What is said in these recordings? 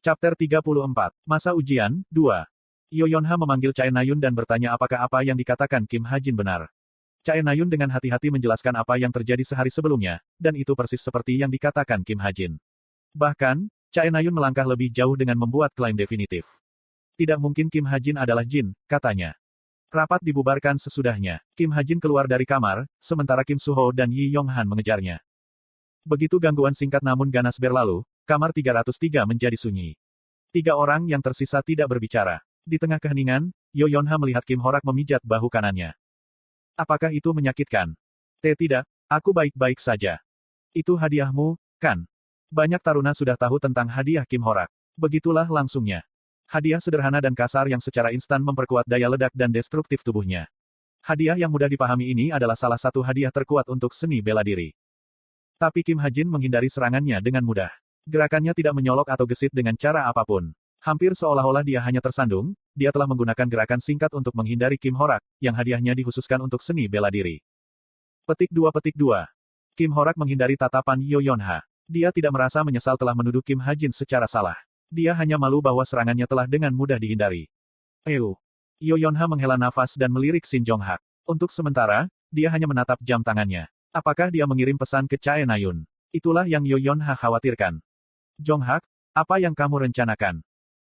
Chapter 34. Masa Ujian, 2. Yoyonha memanggil Chae Nayun dan bertanya apakah apa yang dikatakan Kim Hajin benar. Chae Nayun dengan hati-hati menjelaskan apa yang terjadi sehari sebelumnya, dan itu persis seperti yang dikatakan Kim Hajin. Bahkan, Chae Nayun melangkah lebih jauh dengan membuat klaim definitif. Tidak mungkin Kim Hajin adalah jin, katanya. Rapat dibubarkan sesudahnya. Kim Hajin keluar dari kamar, sementara Kim Suho dan Yi Yonghan mengejarnya. Begitu gangguan singkat namun ganas berlalu, kamar 303 menjadi sunyi. 3 orang yang tersisa tidak berbicara. Di tengah keheningan, Yoyonha melihat Kim Horak memijat bahu kanannya. Apakah itu menyakitkan? Tidak, aku baik-baik saja. Itu hadiahmu, kan? Banyak taruna sudah tahu tentang hadiah Kim Horak. Begitulah langsungnya. Hadiah sederhana dan kasar yang secara instan memperkuat daya ledak dan destruktif tubuhnya. Hadiah yang mudah dipahami ini adalah salah satu hadiah terkuat untuk seni bela diri. Tapi Kim Hajin menghindari serangannya dengan mudah. Gerakannya tidak menyolok atau gesit dengan cara apapun. Hampir seolah-olah dia hanya tersandung, dia telah menggunakan gerakan singkat untuk menghindari Kim Horak, yang hadiahnya dikhususkan untuk seni bela diri. Petik 2. Kim Horak menghindari tatapan Yoyonha. Dia tidak merasa menyesal telah menuduh Kim Hajin secara salah. Dia hanya malu bahwa serangannya telah dengan mudah dihindari. Yoyonha menghela nafas dan melirik Shin Jonghak. Untuk sementara, dia hanya menatap jam tangannya. Apakah dia mengirim pesan ke Chae Nayun? Itulah yang Yoyonha khawatirkan. Jonghak, apa yang kamu rencanakan?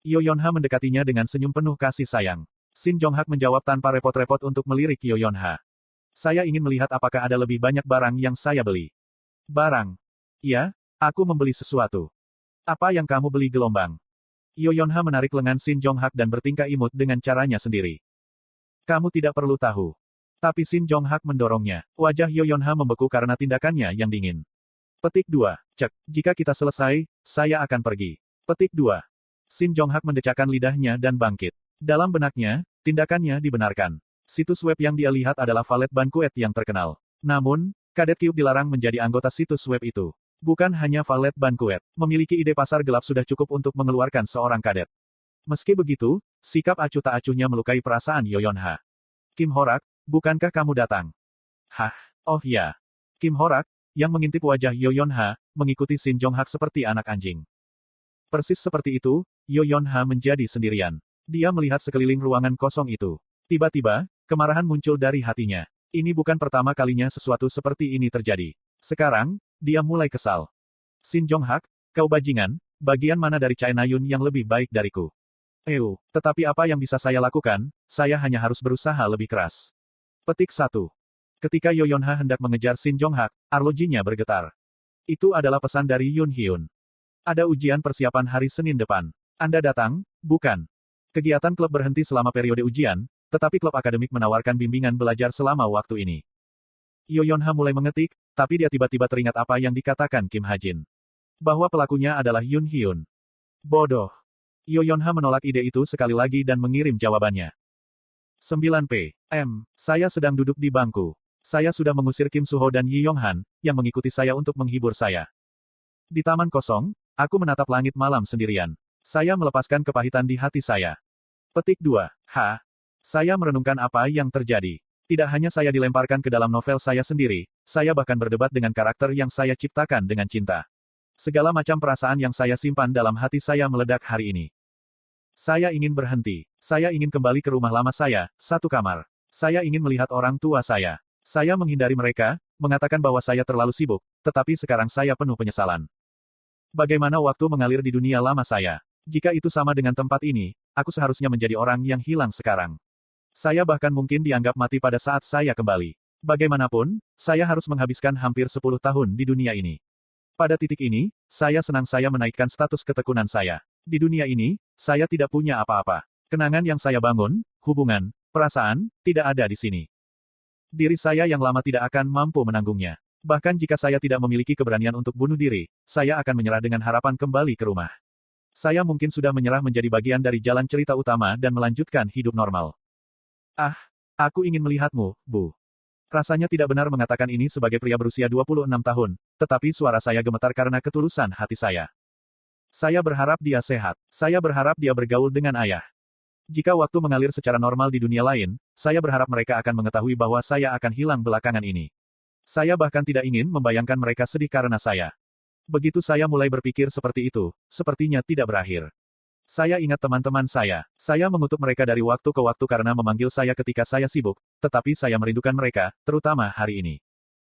Yoyonha mendekatinya dengan senyum penuh kasih sayang. Shin Jonghak menjawab tanpa repot-repot untuk melirik Yoyonha. Saya ingin melihat apakah ada lebih banyak barang yang saya beli. Barang? Iya, aku membeli sesuatu. Apa yang kamu beli gelombang? Yoyonha menarik lengan Shin Jonghak dan bertingkah imut dengan caranya sendiri. Kamu tidak perlu tahu. Tapi Shin Jonghak mendorongnya. Wajah Yoyonha membeku karena tindakannya yang dingin. Petik 2. Cek, jika kita selesai, saya akan pergi. Petik 2. Shin Jonghak mendecakkan lidahnya dan bangkit. Dalam benaknya, tindakannya dibenarkan. Situs web yang dia lihat adalah Valet Banquet yang terkenal. Namun, Kadet Cube dilarang menjadi anggota situs web itu. Bukan hanya Valet Banquet. Memiliki ide pasar gelap sudah cukup untuk mengeluarkan seorang kadet. Meski begitu, sikap acuh tak acuhnya melukai perasaan Yoyonha. Kim Horak, bukankah kamu datang? Hah, oh ya. Kim Horak, yang mengintip wajah Yoyonha, mengikuti Shin Jonghak seperti anak anjing. Persis seperti itu, Yoyonha menjadi sendirian. Dia melihat sekeliling ruangan kosong itu. Tiba-tiba, kemarahan muncul dari hatinya. Ini bukan pertama kalinya sesuatu seperti ini terjadi. Sekarang, dia mulai kesal. Shin Jonghak, kau bajingan, bagian mana dari Chae Nayun yang lebih baik dariku? Tetapi apa yang bisa saya lakukan, saya hanya harus berusaha lebih keras. Petik 1. Ketika Yoyonha hendak mengejar Shin Jonghak, arlojinya bergetar. Itu adalah pesan dari Yun Hyun. Ada ujian persiapan hari Senin depan. Anda datang, bukan? Kegiatan klub berhenti selama periode ujian, tetapi klub akademik menawarkan bimbingan belajar selama waktu ini. Yoyonha mulai mengetik, tapi dia tiba-tiba teringat apa yang dikatakan Kim Hajin. Bahwa pelakunya adalah Yun Hyun. Bodoh. Yoyonha menolak ide itu sekali lagi dan mengirim jawabannya. 9 p.m. Saya sedang duduk di bangku. Saya sudah mengusir Kim Suho dan Yi Yonghan, yang mengikuti saya untuk menghibur saya. Di taman kosong, aku menatap langit malam sendirian. Saya melepaskan kepahitan di hati saya. Petik 2. Saya merenungkan apa yang terjadi. Tidak hanya saya dilemparkan ke dalam novel saya sendiri, saya bahkan berdebat dengan karakter yang saya ciptakan dengan cinta. Segala macam perasaan yang saya simpan dalam hati saya meledak hari ini. Saya ingin berhenti. Saya ingin kembali ke rumah lama saya, satu kamar. Saya ingin melihat orang tua saya. Saya menghindari mereka, mengatakan bahwa saya terlalu sibuk, tetapi sekarang saya penuh penyesalan. Bagaimana waktu mengalir di dunia lama saya? Jika itu sama dengan tempat ini, aku seharusnya menjadi orang yang hilang sekarang. Saya bahkan mungkin dianggap mati pada saat saya kembali. Bagaimanapun, saya harus menghabiskan hampir 10 tahun di dunia ini. Pada titik ini, saya senang saya menaikkan status ketekunan saya. Di dunia ini, saya tidak punya apa-apa. Kenangan yang saya bangun, hubungan, perasaan, tidak ada di sini. Diri saya yang lama tidak akan mampu menanggungnya. Bahkan jika saya tidak memiliki keberanian untuk bunuh diri, saya akan menyerah dengan harapan kembali ke rumah. Saya mungkin sudah menyerah menjadi bagian dari jalan cerita utama dan melanjutkan hidup normal. Aku ingin melihatmu, Bu. Rasanya tidak benar mengatakan ini sebagai pria berusia 26 tahun, tetapi suara saya gemetar karena ketulusan hati saya. Saya berharap dia sehat. Saya berharap dia bergaul dengan ayah. Jika waktu mengalir secara normal di dunia lain, saya berharap mereka akan mengetahui bahwa saya akan hilang belakangan ini. Saya bahkan tidak ingin membayangkan mereka sedih karena saya. Begitu saya mulai berpikir seperti itu, sepertinya tidak berakhir. Saya ingat teman-teman saya. Saya mengutuk mereka dari waktu ke waktu karena memanggil saya ketika saya sibuk, tetapi saya merindukan mereka, terutama hari ini.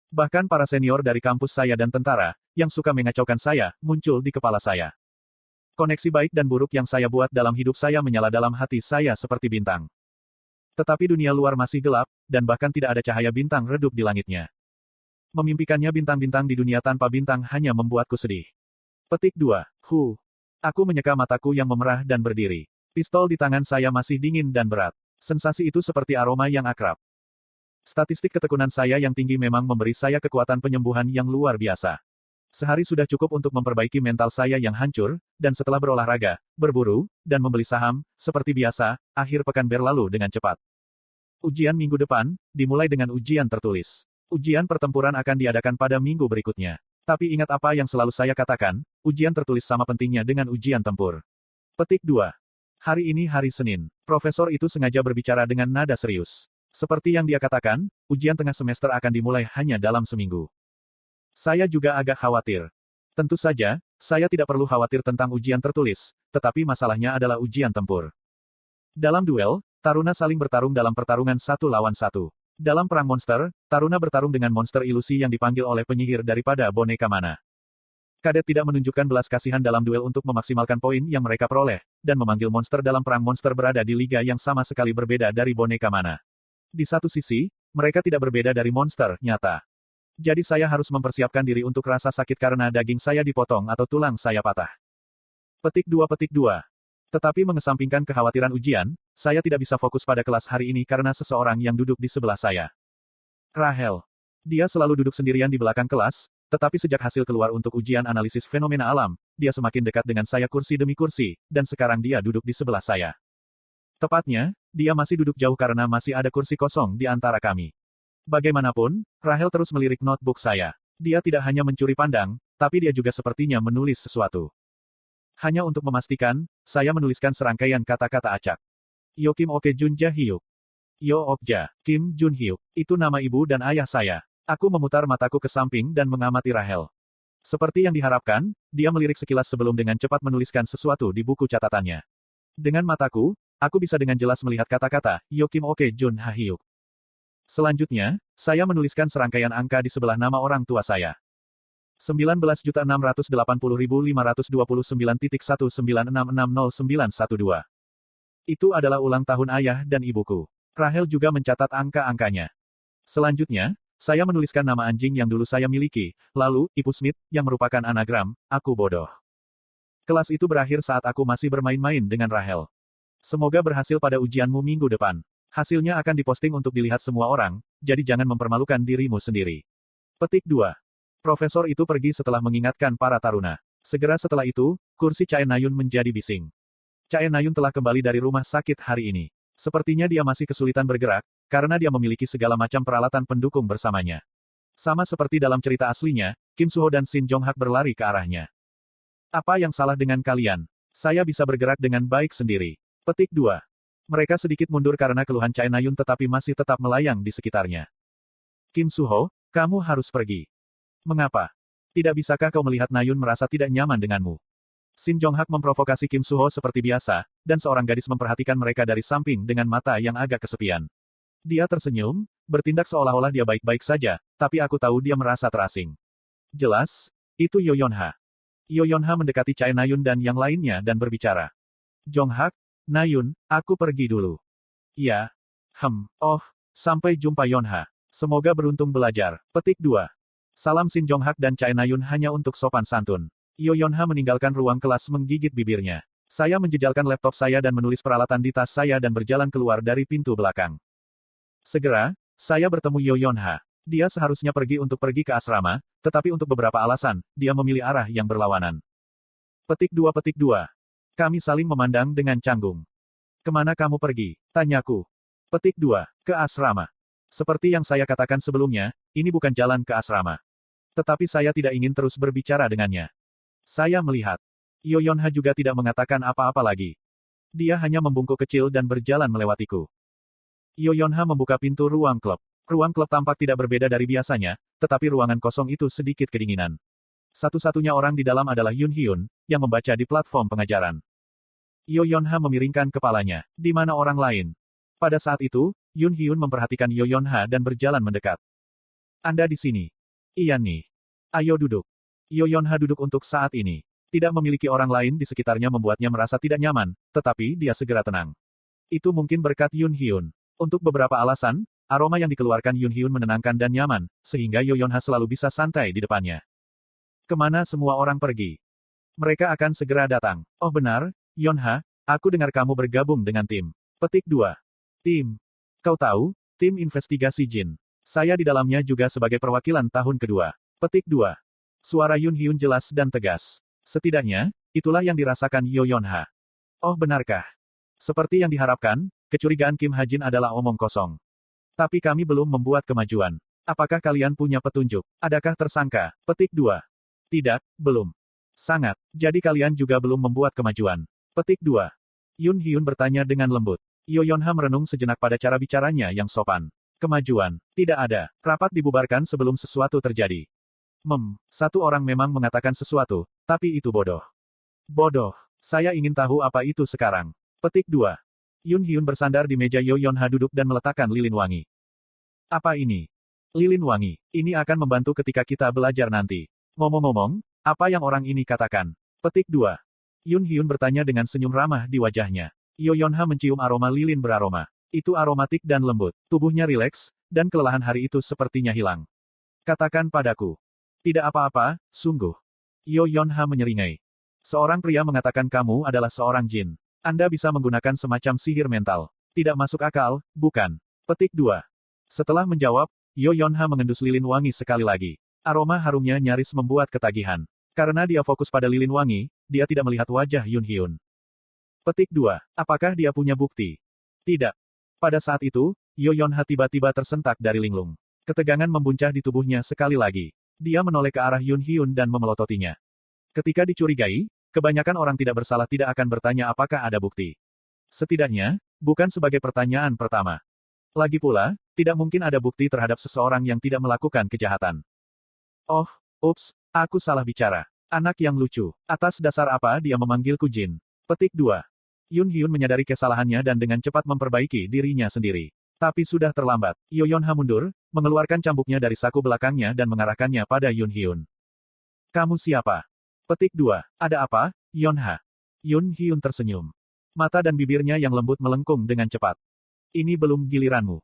Bahkan para senior dari kampus saya dan tentara, yang suka mengacaukan saya, muncul di kepala saya. Koneksi baik dan buruk yang saya buat dalam hidup saya menyala dalam hati saya seperti bintang. Tetapi dunia luar masih gelap, dan bahkan tidak ada cahaya bintang redup di langitnya. Memimpikannya bintang-bintang di dunia tanpa bintang hanya membuatku sedih. Petik 2. Aku menyeka mataku yang memerah dan berdiri. Pistol di tangan saya masih dingin dan berat. Sensasi itu seperti aroma yang akrab. Statistik ketekunan saya yang tinggi memang memberi saya kekuatan penyembuhan yang luar biasa. Sehari sudah cukup untuk memperbaiki mental saya yang hancur, dan setelah berolahraga, berburu, dan membeli saham, seperti biasa, akhir pekan berlalu dengan cepat. Ujian minggu depan, dimulai dengan ujian tertulis. Ujian pertempuran akan diadakan pada minggu berikutnya. Tapi ingat apa yang selalu saya katakan, ujian tertulis sama pentingnya dengan ujian tempur. Petik 2. Hari ini hari Senin. Profesor itu sengaja berbicara dengan nada serius. Seperti yang dia katakan, ujian tengah semester akan dimulai hanya dalam seminggu. Saya juga agak khawatir. Tentu saja, saya tidak perlu khawatir tentang ujian tertulis, tetapi masalahnya adalah ujian tempur. Dalam duel, taruna saling bertarung dalam pertarungan 1 lawan 1. Dalam perang monster, taruna bertarung dengan monster ilusi yang dipanggil oleh penyihir daripada boneka mana. Kadet tidak menunjukkan belas kasihan dalam duel untuk memaksimalkan poin yang mereka peroleh, dan memanggil monster dalam perang monster berada di liga yang sama sekali berbeda dari boneka mana. Di satu sisi, mereka tidak berbeda dari monster nyata. Jadi saya harus mempersiapkan diri untuk rasa sakit karena daging saya dipotong atau tulang saya patah. Petik 2. Tetapi mengesampingkan kekhawatiran ujian, saya tidak bisa fokus pada kelas hari ini karena seseorang yang duduk di sebelah saya. Rahel. Dia selalu duduk sendirian di belakang kelas, tetapi sejak hasil keluar untuk ujian analisis fenomena alam, dia semakin dekat dengan saya kursi demi kursi, dan sekarang dia duduk di sebelah saya. Tepatnya, dia masih duduk jauh karena masih ada kursi kosong di antara kami. Bagaimanapun, Rahel terus melirik notebook saya. Dia tidak hanya mencuri pandang, tapi dia juga sepertinya menulis sesuatu. Hanya untuk memastikan, saya menuliskan serangkaian kata-kata acak. Yo Kim Oke Jun Ja Hyuk. Yo Okja, Kim Jun Hyuk. Itu nama ibu dan ayah saya. Aku memutar mataku ke samping dan mengamati Rahel. Seperti yang diharapkan, dia melirik sekilas sebelum dengan cepat menuliskan sesuatu di buku catatannya. Dengan mataku, aku bisa dengan jelas melihat kata-kata, Yo Kim Oke Jun Ha Hyuk. Selanjutnya, saya menuliskan serangkaian angka di sebelah nama orang tua saya. 19.680.529.196609112. Itu adalah ulang tahun ayah dan ibuku. Rahel juga mencatat angka-angkanya. Selanjutnya, saya menuliskan nama anjing yang dulu saya miliki, lalu, Ibu Smith, yang merupakan anagram, aku bodoh. Kelas itu berakhir saat aku masih bermain-main dengan Rahel. Semoga berhasil pada ujianmu minggu depan. Hasilnya akan diposting untuk dilihat semua orang, jadi jangan mempermalukan dirimu sendiri. Petik 2. Profesor itu pergi setelah mengingatkan para taruna. Segera setelah itu, kursi Chae Nayun menjadi bising. Chae Nayun telah kembali dari rumah sakit hari ini. Sepertinya dia masih kesulitan bergerak, karena dia memiliki segala macam peralatan pendukung bersamanya. Sama seperti dalam cerita aslinya, Kim Suho dan Shin Jong-hak berlari ke arahnya. Apa yang salah dengan kalian? Saya bisa bergerak dengan baik sendiri. Petik 2. Mereka sedikit mundur karena keluhan Chae Nayun tetapi masih tetap melayang di sekitarnya. Kim Suho, kamu harus pergi. Mengapa? Tidak bisakah kau melihat Nayun merasa tidak nyaman denganmu? Shin Jong-hak memprovokasi Kim Suho seperti biasa, dan seorang gadis memperhatikan mereka dari samping dengan mata yang agak kesepian. Dia tersenyum, bertindak seolah-olah dia baik-baik saja, tapi aku tahu dia merasa terasing. Jelas, itu Yo Yonha. Yo Yonha mendekati Chae Nayun dan yang lainnya dan berbicara. Jong-hak, Nayun, aku pergi dulu. Ya. Sampai jumpa Yonha. Semoga beruntung belajar. Petik 2. Salam Shin Jong-hak dan Chae Nayun hanya untuk sopan santun. Yo Yonha meninggalkan ruang kelas menggigit bibirnya. Saya menjejalkan laptop saya dan menulis peralatan di tas saya dan berjalan keluar dari pintu belakang. Segera, saya bertemu Yo Yonha. Dia seharusnya pergi untuk pergi ke asrama, tetapi untuk beberapa alasan, dia memilih arah yang berlawanan. Petik 2. Kami saling memandang dengan canggung. Kemana kamu pergi? Tanyaku. Petik 2. Ke asrama. Seperti yang saya katakan sebelumnya, ini bukan jalan ke asrama. Tetapi saya tidak ingin terus berbicara dengannya. Saya melihat. Yo Yonha juga tidak mengatakan apa-apa lagi. Dia hanya membungkuk kecil dan berjalan melewatiku. Yo Yonha membuka pintu ruang klub. Ruang klub tampak tidak berbeda dari biasanya, tetapi ruangan kosong itu sedikit kedinginan. Satu-satunya orang di dalam adalah Yun Hyun, yang membaca di platform pengajaran. Yo Yonha memiringkan kepalanya. Di mana orang lain? Pada saat itu, Yun Hyun memperhatikan Yo Yonha dan berjalan mendekat. Anda di sini. Iya nih. Ayo duduk. Yo Yonha duduk untuk saat ini. Tidak memiliki orang lain di sekitarnya membuatnya merasa tidak nyaman, tetapi dia segera tenang. Itu mungkin berkat Yun Hyun. Untuk beberapa alasan, aroma yang dikeluarkan Yun Hyun menenangkan dan nyaman, sehingga Yo Yonha selalu bisa santai di depannya. Kemana semua orang pergi? Mereka akan segera datang. Oh benar, Yonha, aku dengar kamu bergabung dengan tim. Petik 2. Tim. Kau tahu, tim investigasi Jin. Saya di dalamnya juga sebagai perwakilan tahun kedua. Petik 2. Suara Yun Hyun jelas dan tegas. Setidaknya, itulah yang dirasakan Yo Yonha. Oh benarkah? Seperti yang diharapkan, kecurigaan Kim Ha Jin adalah omong kosong. Tapi kami belum membuat kemajuan. Apakah kalian punya petunjuk? Adakah tersangka? Petik 2. Tidak, belum. Sangat. Jadi kalian juga belum membuat kemajuan. Petik 2. Yun Hyun bertanya dengan lembut. Yo Yonha merenung sejenak pada cara bicaranya yang sopan. Kemajuan. Tidak ada. Rapat dibubarkan sebelum sesuatu terjadi. Satu orang memang mengatakan sesuatu, tapi itu bodoh. Bodoh. Saya ingin tahu apa itu sekarang. Petik 2. Yun Hyun bersandar di meja Yo Yonha duduk dan meletakkan lilin wangi. Apa ini? Lilin wangi. Ini akan membantu ketika kita belajar nanti. Ngomong-ngomong, apa yang orang ini katakan? Petik 2. Yun Hyun bertanya dengan senyum ramah di wajahnya. Yo Yonha mencium aroma lilin beraroma. Itu aromatik dan lembut. Tubuhnya rileks, dan kelelahan hari itu sepertinya hilang. Katakan padaku. Tidak apa-apa, sungguh. Yo Yonha menyeringai. Seorang pria mengatakan kamu adalah seorang jin. Anda bisa menggunakan semacam sihir mental. Tidak masuk akal, bukan? Petik 2. Setelah menjawab, Yo Yonha mengendus lilin wangi sekali lagi. Aroma harumnya nyaris membuat ketagihan. Karena dia fokus pada lilin wangi, dia tidak melihat wajah Yun Hyun. Petik 2. Apakah dia punya bukti? Tidak. Pada saat itu, Yo Yonha tiba-tiba tersentak dari linglung. Ketegangan membuncah di tubuhnya sekali lagi. Dia menoleh ke arah Yun Hyun dan memelototinya. Ketika dicurigai, kebanyakan orang tidak bersalah tidak akan bertanya apakah ada bukti. Setidaknya, bukan sebagai pertanyaan pertama. Lagi pula, tidak mungkin ada bukti terhadap seseorang yang tidak melakukan kejahatan. Oh, ups, aku salah bicara. Anak yang lucu. Atas dasar apa dia memanggilku Jin? Petik 2. Yun Hyun menyadari kesalahannya dan dengan cepat memperbaiki dirinya sendiri. Tapi sudah terlambat. Yo Yonha mundur, mengeluarkan cambuknya dari saku belakangnya dan mengarahkannya pada Yun Hyun. Kamu siapa? Petik 2. Ada apa, Yonha? Yun Hyun tersenyum. Mata dan bibirnya yang lembut melengkung dengan cepat. Ini belum giliranmu.